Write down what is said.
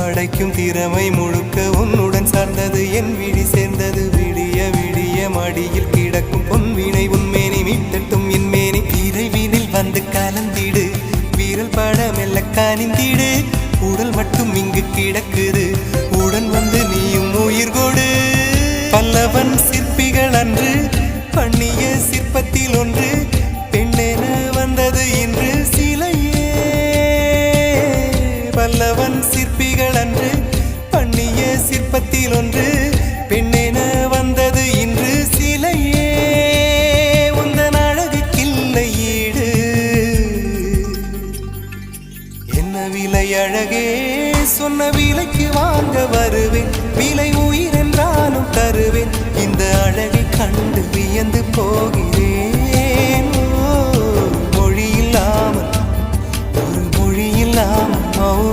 படைக்கும் திறமை முழுக்க உன்னுடன் சார்ந்தது என் விழி சேர்ந்தது விடிய விடிய மடியில் கிடக்கும் பொன்வினை உன்மேனி மீட்டட்டும் என் மேனி இறைவினில் வந்து கலந்திடு வீரல் பட மெல்ல காணிந்திடு உடல் மட்டும் இங்கு கிடக்குது உடன் வந்து நீயும் உயிர் கொடு பல்லவன் சிற்பிகள் அன்று பண்ணிய சிற்பத்தில் ஒன்று பெண்ணென வந்தது இன்று சிலையே பல்லவன் சிற்பிகள் அன்று பண்ணிய சிற்பத்தில் ஒன்று பெண்ணென வந்தது இன்று சிலையே உந்தன் அழகுக்கில்லை ஈடு என்ன விலை அழகே சொன்ன விலைக்கு வாங்க வருவேன் விலை உயிர் என்றாலும் தருவேன் இந்த அழகை கண்டு வியந்து போகிறேன் மொழி இல்லாமல் ஒரு மொழி இல்லாமல்